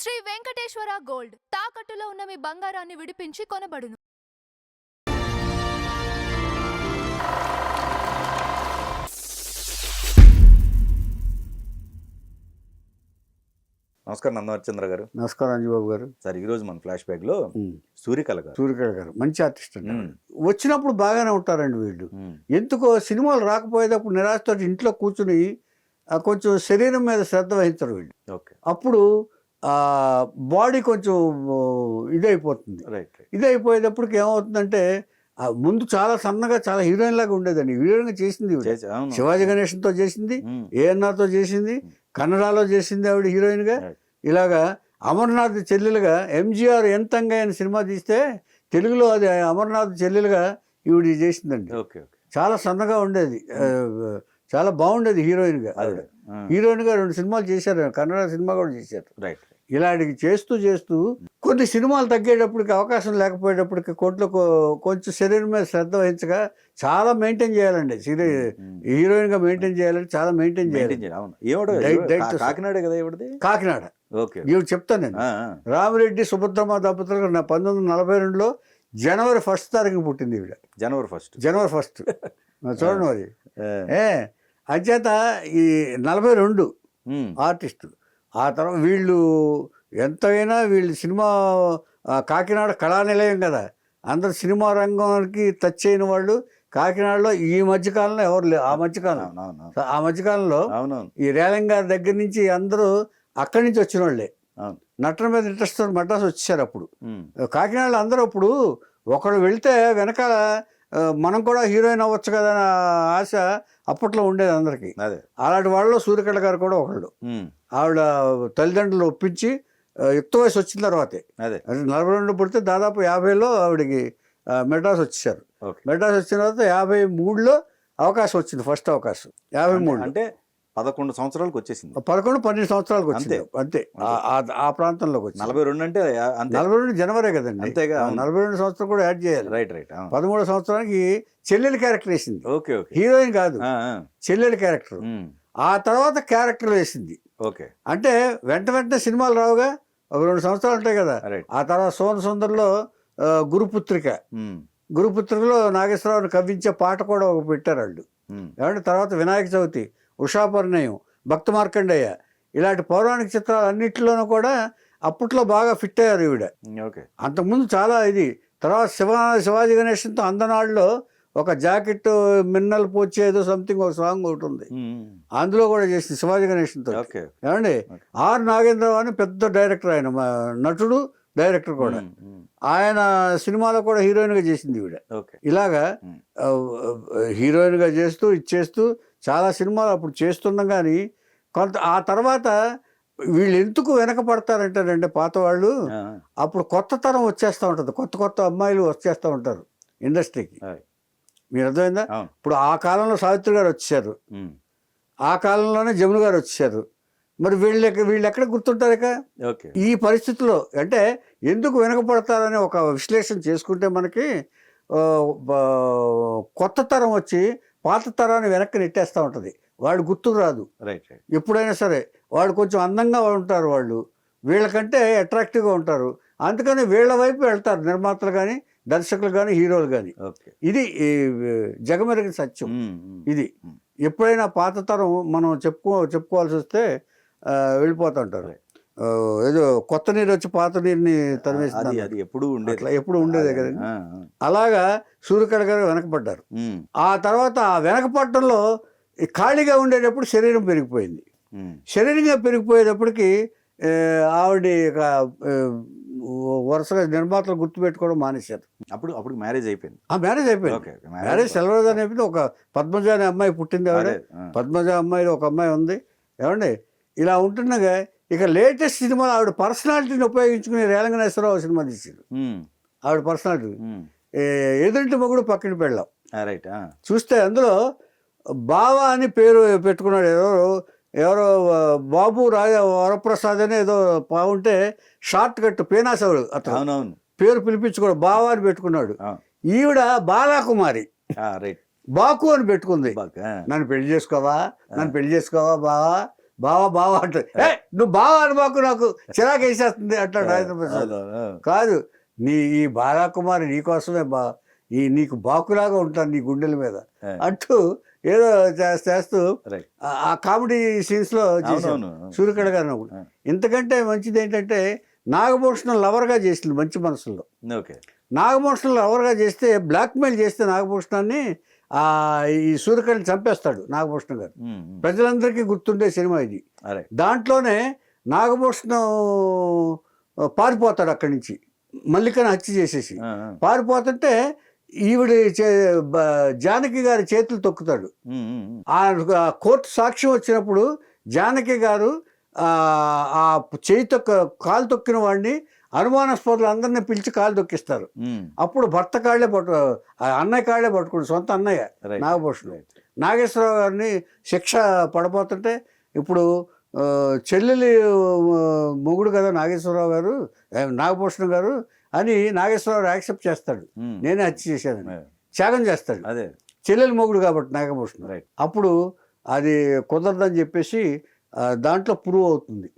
Shri Venkateswara gold తాకట్టులో ఉన్న మీ బంగారాన్ని విడిపించి కొనబడును. నమస్కారం నందవర్చంద్ర గారు. నమస్కారం అంజబాబు గారు. సార్ ఈ రోజు మన ఫ్లాష్ బ్యాక్ లో సూర్యకళ గారు మంచి ఆర్టిస్ట్ అండి. వచ్చినప్పుడు బాగానే ఉంటారండి వీళ్ళు. ఎందుకో సినిమాలు రాకపోయేటప్పుడు నిరాశతో ఇంట్లో కూర్చుని కొంచెం శరీరం మీద శ్రద్ధ వహించరు వీళ్ళు. అప్పుడు బాడీ కొంచెం ఇదైపోతుంది. ఇదైపోయేటప్పటికి ఏమవుతుందంటే ముందు చాలా సన్నగా చాలా హీరోయిన్ లాగా ఉండేదండి. హీరోయిన్గా చేసింది శివాజీ గణేశన్తో చేసింది, ఏఎన్ఆర్తో చేసింది, కన్నడలో చేసింది ఆవిడ హీరోయిన్గా. ఇలాగా అమర్నాథ్ చెల్లెలుగా ఎంజీఆర్ ఎంతంగా ఆయన సినిమా తీస్తే తెలుగులో అది అమర్నాథ్ చెల్లెలుగా ఈవిడ చేసిందండి. చాలా సన్నగా ఉండేది, చాలా బాగుండేది హీరోయిన్గా. హీరోయిన్గా 2 సినిమాలు చేశారు, కన్నడ సినిమా కూడా చేశారు. ఇలాంటివి చేస్తూ చేస్తూ కొన్ని సినిమాలు తగ్గేటప్పటికి అవకాశం లేకపోయేటప్పటికి కొంచెం శరీరం మీద శ్రద్ధ వహించగా చాలా మెయింటైన్ చేయాలండి. హీరోయిన్గా మెయింటైన్ చేయాలంటే చాలా మెయింటైన్ చేయాలి. కాకినాడ ఇవి చెప్తాను నేను. రామిరెడ్డి సుభద్రమ్మ దంపతులకు 1942లో జనవరి 1 తారీఖున పుట్టింది ఈవిడ. జనవరి 1 చూడండి మరి. అంచేత ఈ 42 ఆర్టిస్టు. ఆ తర్వాత వీళ్ళు ఎంతైనా వీళ్ళు సినిమా కాకినాడ కళానిలయం కదా, అందరు సినిమా రంగానికి టచ్ అయిన వాళ్ళు కాకినాడలో ఈ మధ్యకాలంలో ఎవరు లేరు. ఆ మధ్యకాలంలో ఈ రేలంగ్ గారి దగ్గర నుంచి అందరూ అక్కడి నుంచి వచ్చిన వాళ్ళే. నటన మీద ఇంట్రెస్ట్ మద్రాసు వచ్చేసారు. అప్పుడు కాకినాడలో అందరూ అప్పుడు ఒకళ్ళు వెళ్తే వెనకాల మనం కూడా హీరోయిన్ అవ్వచ్చు కదా అనే ఆశ అప్పట్లో ఉండేది అందరికీ. అలాంటి వాళ్ళు సూర్యకళ గారు కూడా ఒకళ్ళు. ఆవిడ తల్లిదండ్రులు ఒప్పించి యుక్త వయసు వచ్చిన తర్వాతే, 42 పుడితే దాదాపు 50లో ఆవిడకి మెడ్రాస్ వచ్చేసారు. మెడ్రాస్ వచ్చిన తర్వాత 53లో అవకాశం వచ్చింది, ఫస్ట్ అవకాశం. 53 అంటే 11 సంవత్సరాలకు వచ్చేసింది. 11-12 సంవత్సరాలకు వచ్చింది అంతే. ఆ ప్రాంతంలోకి వచ్చి 42 అంటే 42 జనవరే కదండి. అంతేగా, 42 సంవత్సరం కూడా యాడ్ చేయాలి. 13వ సంవత్సరానికి చెల్లెలి క్యారెక్టర్ వేసింది. హీరోయిన్ కాదు, చెల్లెలి క్యారెక్టర్. ఆ తర్వాత క్యారెక్టర్ వేసింది. అంటే వెంటనే సినిమాలు రావుగా, ఒక 2 సంవత్సరాలు ఉంటాయి కదా. ఆ తర్వాత సోన సుందర్లో గురుపుత్రికలో నాగేశ్వరరావుని కవ్వించే పాట కూడా ఒక పెట్టారు వాళ్ళు. ఏమంటే తర్వాత వినాయక చవితి, ఉషాపరిణయం, భక్త మార్కండేయ, ఇలాంటి పౌరాణిక చిత్రాలు అన్నింటిలోనూ కూడా అప్పట్లో బాగా ఫిట్ అయ్యారు ఈవిడ. అంతకుముందు చాలా ఇది. తర్వాత శివాజీ గణేశన్తో అందనాడులో ఒక జాకెట్ మిన్నల్ పోచేదో సంథింగ్ ఒక సాంగ్ ఒకటి ఉంది, అందులో కూడా చేసింది శివాజీ గణేశన్తో. ఏమండి ఆర్ నాగేంద్రరావు అని పెద్ద డైరెక్టర్, ఆయన నటుడు డైరెక్టర్ కూడా. ఆయన సినిమాలో కూడా హీరోయిన్గా చేసింది ఈవిడ. ఇలాగా హీరోయిన్గా చేస్తూ ఇచ్చేస్తూ చాలా సినిమాలు అప్పుడు చేస్తున్నాం. కానీ ఆ తర్వాత వీళ్ళు ఎందుకు వెనక పడతారంటారంటే పాత వాళ్ళు, అప్పుడు కొత్త తరం వచ్చేస్తూ ఉంటుంది, కొత్త అమ్మాయిలు వచ్చేస్తూ ఉంటారు ఇండస్ట్రీకి. మీరు అర్థమైందా? ఇప్పుడు ఆ కాలంలో సావిత్రి గారు వచ్చారు, ఆ కాలంలోనే జమున గారు వచ్చారు. మరి వీళ్ళు ఎక్కడ గుర్తుంటారు ఇక ఈ పరిస్థితుల్లో? అంటే ఎందుకు వెనకపడతారని ఒక విశ్లేషణ చేసుకుంటే మనకి కొత్త తరం వచ్చి పాత తరాన్ని వెనక్కి నెట్టేస్తూ ఉంటుంది. వాడు గుర్తుకు రాదు. ఎప్పుడైనా సరే వాడు కొంచెం అందంగా ఉంటారు, వాళ్ళు వీళ్ళకంటే అట్రాక్టివ్గా ఉంటారు. అందుకని వీళ్ళ వైపు వెళ్తారు నిర్మాతలు కానీ, దర్శకులు కానీ, హీరోలు కానీ. ఇది జగమెరిగిన సత్యం. ఇది ఎప్పుడైనా పాత తరం మనం చెప్పుకోవాల్సి వస్తే వెళ్ళిపోతుంటారు. ఏదో కొత్త నీరు వచ్చి పాత నీరుని తరిమేస్తుంది, ఎప్పుడు ఉండేదే కదండి. అలాగా సూర్యకళ గారు వెనకపడ్డారు. ఆ తర్వాత ఆ వెనకపడటంలో ఖాళీగా ఉండేటప్పుడు శరీరం పెరిగిపోయింది. శరీరంగా పెరిగిపోయేటప్పటికి ఆవిడ వరుసగా నిర్మాతలు గుర్తుపెట్టుకోవడం మానేశారు. అప్పుడు మ్యారేజ్ అయిపోయింది. మ్యారేజ్ సెలవుదా అయిపోయింది. ఒక పద్మజ అనే అమ్మాయి పుట్టింది. ఆవిడ పద్మజ అమ్మాయి ఒక అమ్మాయి ఉంది. ఏమండి ఇలా ఉంటుండగా ఇక లేటెస్ట్ సినిమాలో ఆవిడ పర్సనాలిటీని ఉపయోగించుకుని రేలంగనేశ్వరరావు సినిమా తీసారు. ఆవిడ పర్సనాలిటీ ఎదురింటి మొగుడు పక్కన పెళ్ళాం చూస్తే అందులో బావా అని పేరు పెట్టుకున్నాడు. ఎవరో బాబు వరప్రసాద్ అని ఏదో బాగుంటే షార్ట్ కట్ పేనాసవుడు అతను పేరు పిలిపించుకోడు, బావా అని పెట్టుకున్నాడు. ఈవిడ బాలాకుమారి బాకు అని పెట్టుకుంది. నన్ను పెళ్లి చేసుకోవా బావా బావా బావా అంటాడు. నువ్వు బావా అనుబాకు, నాకు చిరాకు వేసేస్తుంది అంటాడు రాజేంద్ర ప్రసాద్. కాదు, ఈ బాలాకుమారి నీకోసమే నీకు బాకులాగా ఉంటాను నీ గుండెల మీద అంటూ ఏదో చేస్తూ ఆ కామెడీ సీన్స్ లో చేశాను సూర్యకళ గారిని. ఇంతకంటే మంచిది ఏంటంటే నాగభూషణం లవర్గా చేసింది మంచి మనసులో. నాగభూషణం లవర్గా చేస్తే బ్లాక్మెయిల్ చేస్తే నాగభూషణాన్ని ఈ సూర్యకళని చంపేస్తాడు నాగభూషణం గారు. ప్రజలందరికీ గుర్తుండే సినిమా ఇది. దాంట్లోనే నాగభూషణం పారిపోతాడు అక్కడి నుంచి, మల్లికను హత్య చేసేసి పారిపోతుంటే ఈవిడ జానకి గారి చేతులు తొక్కుతాడు. ఆ కోర్టు సాక్ష్యం వచ్చినప్పుడు జానకి గారు ఆ చేయి కాలు తొక్కిన వాడిని అనుమానాస్పదులు అందరినీ పిలిచి కాలు తొక్కిస్తారు. అప్పుడు భర్త కాళ్లే అన్నయ్య కాళ్లే పట్టుకుంటాడు, సొంత అన్నయ్య నాగభూషణం. నాగేశ్వరరావు గారిని శిక్ష పడబోతుంటే ఇప్పుడు చెల్లెలి మొగుడు కదా నాగేశ్వరరావు గారు, నాగభూషణం గారు అని నాగేశ్వరరావు యాక్సెప్ట్ చేస్తాడు, నేనే హత్య చేశానని త్యాగం చేస్తాడు. చెల్లెలి మొగుడు కాబట్టి నాగభూషణం. అప్పుడు అది కుదరదని చెప్పేసి దాంట్లో ప్రూవ్ అవుతుంది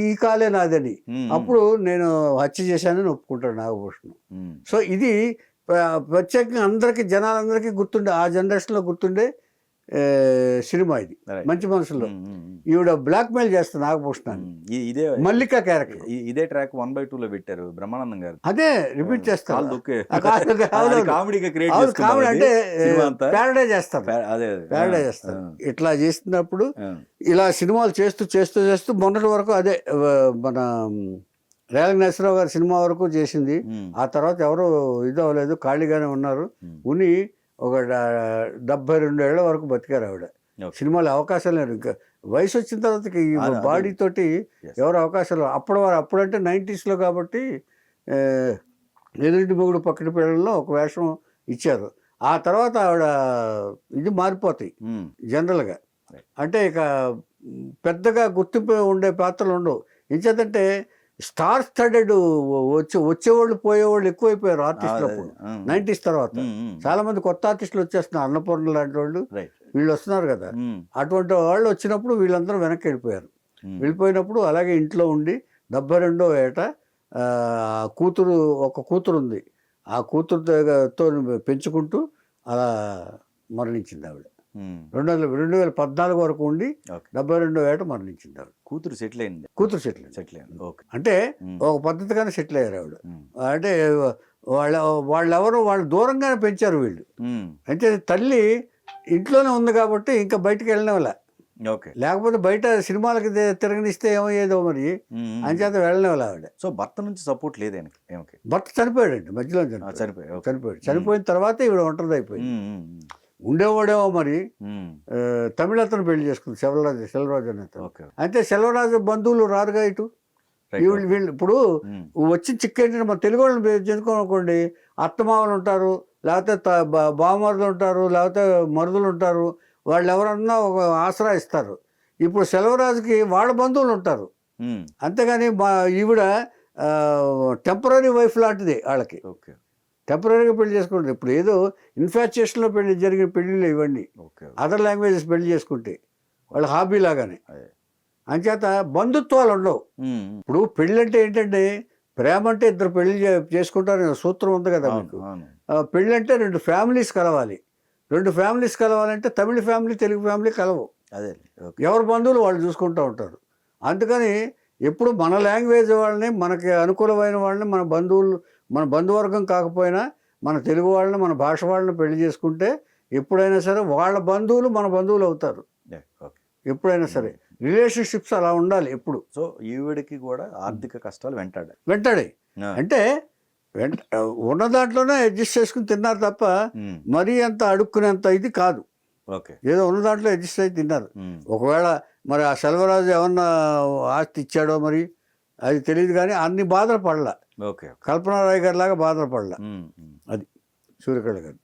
ఈ కాలే నాదని. అప్పుడు నేను హత్య చేశానని ఒప్పుకుంటాడు నాగభూషణం. సో ఇది ప్రత్యేకంగా అందరికీ జనాలందరికీ గుర్తుండే, ఆ జనరేషన్లో గుర్తుండే సినిమా ఇది మంచి మనసులో. ఈవిడ బ్లాక్ మెయిల్ చేస్తారు నాగభూషణాన్ని. ఇదే మల్లిక క్యారెక్టర్. ఇదే ట్రాక్ 1/2 లో పెట్టారు బ్రహ్మానందం గారు. అదే రిపీట్ చేస్తారు. కామెడీ అంటే ప్యారడైజ్ చేస్తారు, ప్యారడైజ్ చేస్తారు. ఇట్లా చేస్తున్నప్పుడు ఇలా సినిమాలు చేస్తూ చేస్తూ చేస్తూ మొన్నటి వరకు అదే మన రేలంగి నరసింహరావు గారి సినిమా వరకు చేసింది. ఆ తర్వాత ఎవరు ఇది అవ్వలేదు, ఖాళీగానే ఉన్నారు. ఉని ఒక 72 ఏళ్ల వరకు బతికారు ఆవిడ. సినిమాలో అవకాశాలు లేరు. ఇంకా వయసు వచ్చిన తర్వాత ఈ బాడీ తోటి ఎవరు అవకాశాలు అప్పుడంటే 90s లో కాబట్టి ఎదురింటి మొగుడు పక్కటి పిల్లల్లో ఒక వేషం ఇచ్చారు. ఆ తర్వాత ఆవిడ ఇది మారిపోతాయి జనరల్గా. అంటే ఇక పెద్దగా గుర్తింపు ఉండే పాత్రలు ఉండవు. ఎంచేతంటే స్టార్ స్టడెడ్ వచ్చేవాళ్ళు పోయేవాళ్ళు ఎక్కువైపోయారు ఆర్టిస్టులు అప్పుడు 90s తర్వాత. చాలా మంది కొత్త ఆర్టిస్టులు వచ్చేస్తున్నారు, అన్నపూర్ణ లాంటి వాళ్ళు వీళ్ళు వస్తున్నారు కదా. అటువంటి వాళ్ళు వచ్చినప్పుడు వీళ్ళందరూ వెనక్కి వెళ్ళిపోయినప్పుడు అలాగే ఇంట్లో ఉండి 72వ ఏట ఒక కూతురు ఉంది, ఆ కూతురుతో పెంచుకుంటూ అలా మరణించింది ఆవిడ. 2014 వరకు ఉండి 72వ ఏట మరణించింది ఆవిడ. కూతురు సెటిల్ అయింది. అంటే ఒక పద్ధతిగానే సెటిల్ అయ్యారు ఆవిడ. అంటే వాళ్ళెవరు వాళ్ళు దూరంగానే పెంచారు వీళ్ళు. అంటే తల్లి ఇంట్లోనే ఉంది కాబట్టి ఇంకా బయటకు వెళ్ళినవలే. లేకపోతే బయట సినిమాలకి తిరగనిస్తే ఏమయ్యేదో మరి అంచేత వెళ్ళినవలే ఆవిడ. సో భర్త నుంచి సపోర్ట్ లేదు. భర్త చనిపోయాడండి, మధ్యలో చనిపోయాడు. చనిపోయిన తర్వాత ఈవిడ ఒంటరిది అయిపోయింది. ఉండేవాడేమో మరి తమిళ అతను పెళ్లి చేసుకుంది, సెల్వరాజు అని అతను. అయితే సెల్వరాజు బంధువులు రారుగా ఇటు. వీళ్ళు ఇప్పుడు వచ్చి చిక్కేంటంటే మన తెలుగు వాళ్ళని చెప్పుకోనుకోండి, అత్తమామలు ఉంటారు, లేకపోతే బావమరుదులు ఉంటారు, లేకపోతే మరుదులు ఉంటారు. వాళ్ళు ఎవరన్నా ఒక ఆసరా ఇస్తారు. ఇప్పుడు సెల్వరాజుకి వాళ్ళ బంధువులు ఉంటారు, అంతేగాని ఈవిడ టెంపరీ వైఫ్ లాంటిది వాళ్ళకి. టెంపరీగా పెళ్లి చేసుకుంటారు. ఇప్పుడు ఏదో ఇన్ఫాచ్యుయేషన్లో జరిగిన పెళ్ళిళ్ళు ఇవన్నీ అదర్ లాంగ్వేజెస్ పెళ్లి చేసుకుంటే వాళ్ళ హాబీ లాగానే. అంచేత బంధుత్వాలు ఉండవు. ఇప్పుడు పెళ్ళి అంటే ఏంటంటే ప్రేమ అంటే ఇద్దరు పెళ్లి చేసుకుంటారు సూత్రం ఉంది కదా మీకు. పెళ్ళి అంటే 2 ఫ్యామిలీస్ కలవాలి. 2 ఫ్యామిలీస్ కలవాలంటే తమిళ ఫ్యామిలీ తెలుగు ఫ్యామిలీ కలవు. ఎవరి బంధువులు వాళ్ళు చూసుకుంటూ ఉంటారు. అందుకని ఎప్పుడు మన లాంగ్వేజ్ వాళ్ళని, మనకి అనుకూలమైన వాళ్ళని, మన బంధువర్గం కాకపోయినా మన తెలుగు వాళ్ళని, మన భాష వాళ్ళని పెళ్లి చేసుకుంటే ఎప్పుడైనా సరే వాళ్ళ బంధువులు మన బంధువులు అవుతారు. ఎప్పుడైనా సరే రిలేషన్షిప్స్ అలా ఉండాలి ఎప్పుడు. సో ఈవిడికి కూడా ఆర్థిక కష్టాలు వెంటాడాయి. అంటే ఉన్న దాంట్లోనే అడ్జస్ట్ చేసుకుని తిన్నారు తప్ప మరీ అంత అడుక్కునేంత ఇది కాదు. ఏదో ఉన్న దాంట్లో అడ్జస్ట్ అయి తిన్నారు. ఒకవేళ మరి ఆ సెల్వరాజు ఏమన్నా ఆస్తి ఇచ్చాడో మరి అది తెలియదు, కానీ అన్ని బాధలు పడలా. కల్పనా రాయ్ గారి లాగా బాధలు పడలా. అది సూర్యకళ గారు.